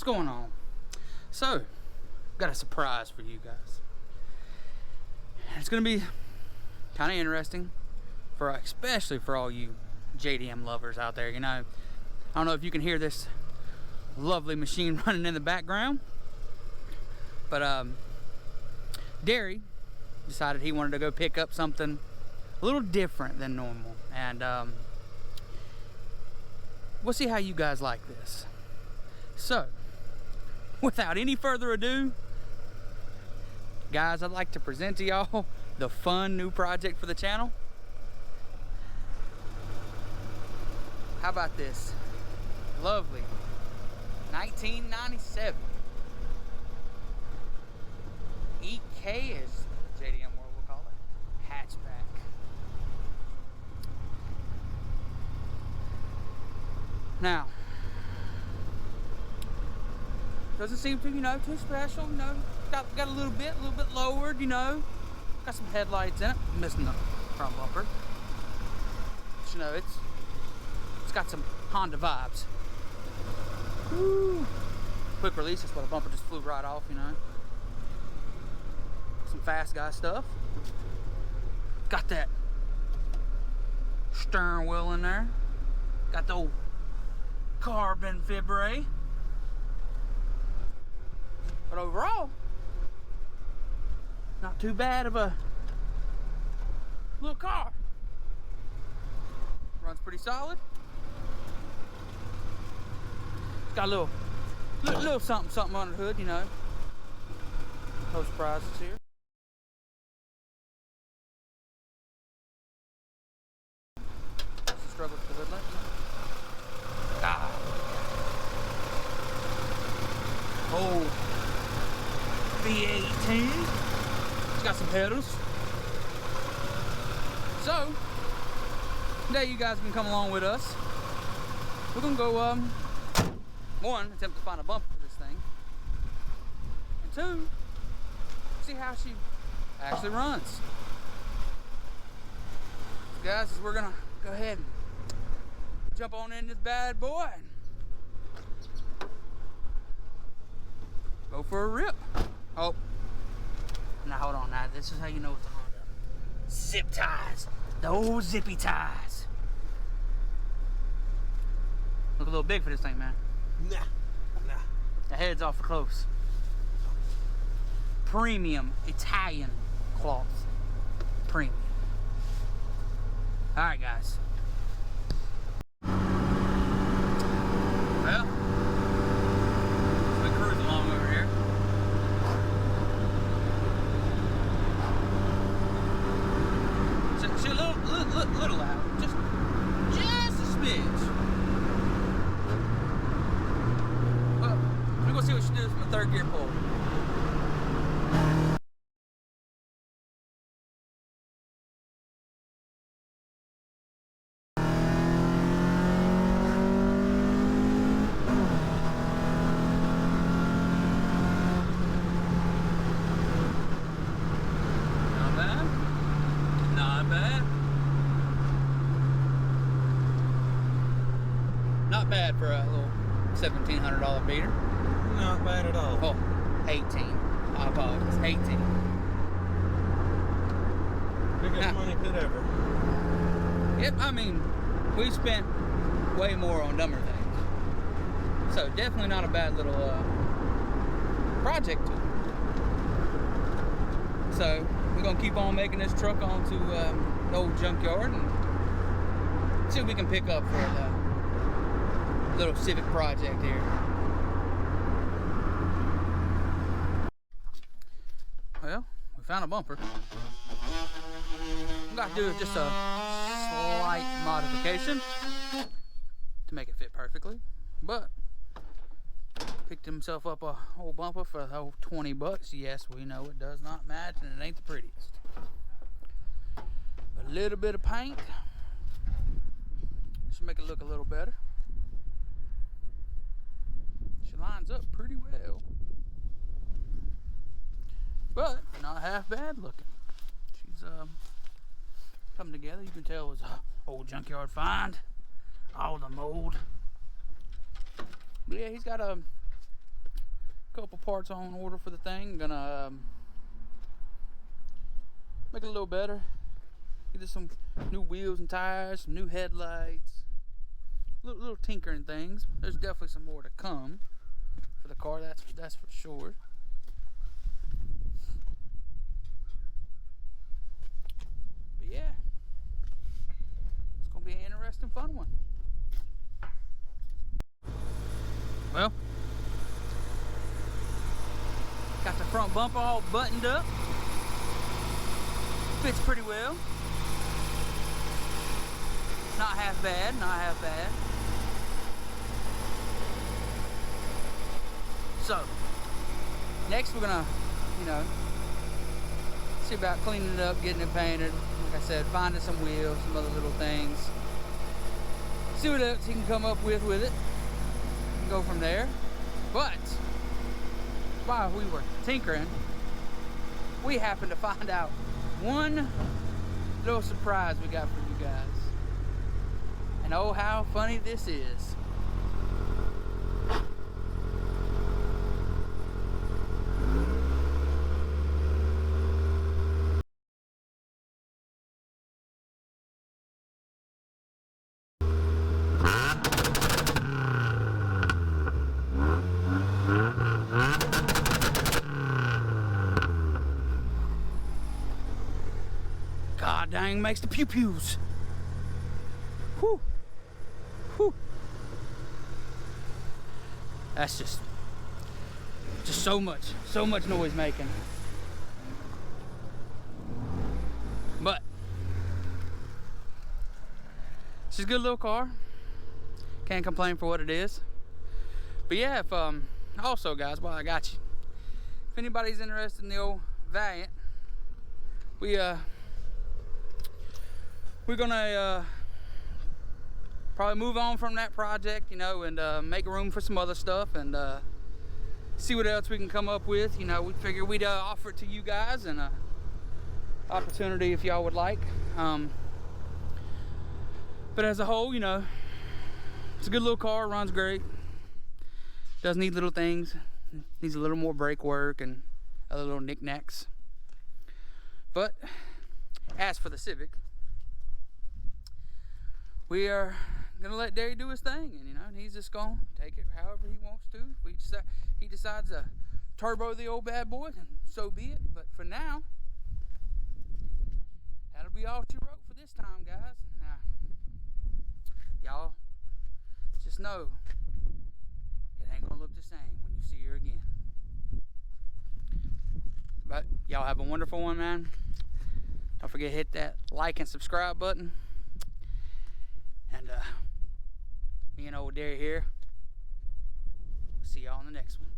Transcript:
What's going on? So, got a surprise for you guys. It's gonna be kind of interesting, especially for all you JDM lovers out there. You know, I don't know if you can hear this lovely machine running in the background, but Derry decided he wanted to go pick up something a little different than normal, and we'll see how you guys like this. So, without any further ado, guys, I'd like to present to y'all the fun new project for the channel. How about this lovely 1997 EK, as JDM World will call it, hatchback. Now, doesn't seem to, too special, got a little bit lowered, got some headlights in it, missing the front bumper. But, it's got some Honda vibes. Woo. Quick release, that's why the bumper just flew right off, Some fast guy stuff. Got that stern wheel in there. Got the old carbon fibre. But overall, not too bad of a little car. Runs pretty solid. It's got a little something under the hood, No surprises here. Struggle with the hood lamp. Oh, V18. It's got some pedals. So, today you guys can come along with us. We're gonna go, one, attempt to find a bumper for this thing, and two, see how she actually runs. So guys, we're gonna go ahead and jump on in this bad boy and go for a rip. Oh, now hold on. Now this is how you know it's a Honda. Zip ties, the old zippy ties. Look a little big for this thing, man. Nah. The head's awful close. Premium Italian cloth. Premium. All right, guys. Well, we cruise along over here. She a little loud, just a smidge. Well, we're gonna see what she does from a third gear pull. Not bad for a little $1,700 beater. Not bad at all. Oh, 18. I apologize. 18. Biggest money pit ever. Yep, I mean, we spent way more on dumber things. So definitely not a bad little project. So we're gonna keep on making this truck onto the old junkyard and see what we can pick up for the little Civic project here. Well, we found a bumper. We got to do just a slight modification to make it fit perfectly, but picked himself up a whole bumper for the whole 20 bucks. Yes, we know it does not match and it ain't the prettiest. But a little bit of paint should make it look a little better. She lines up pretty well, but not half bad looking. She's coming together. You can tell it was a old junkyard find. All the mold. But yeah, he's got a couple parts on order for the thing. Gonna make it a little better. Get some new wheels and tires, some new headlights, little tinkering things. There's definitely some more to come for the car. That's for sure. But yeah, it's gonna be an interesting, fun one. Well, got the front bumper all buttoned up. Fits pretty well. Not half bad, not half bad. So, next we're gonna, see about cleaning it up, getting it painted. Like I said, finding some wheels, some other little things. See what else you can come up with it. And go from there. But, while we were tinkering, we happened to find out one little surprise we got for you guys. And oh, how funny this is. God dang, makes the pew pews. Whew. Whew. That's just so much noise making. But it's just a good little car. Can't complain for what it is. But yeah, if also guys, while I got you, if anybody's interested in the old Valiant, we're gonna probably move on from that project, and make room for some other stuff, and see what else we can come up with. We figured we'd offer it to you guys, and opportunity if y'all would like. But as a whole, it's a good little car, runs great. Does need little things, needs a little more brake work and other little knickknacks. But as for the Civic, we are gonna let Derry do his thing, and he's just gonna take it however he wants to. If he decides to turbo the old bad boy, then so be it. But for now, that'll be all she wrote for this time, guys. Now, y'all just know it ain't gonna look the same when you see her again. But y'all have a wonderful one, man. Don't forget to hit that like and subscribe button. And me and old Derry here. See y'all in the next one.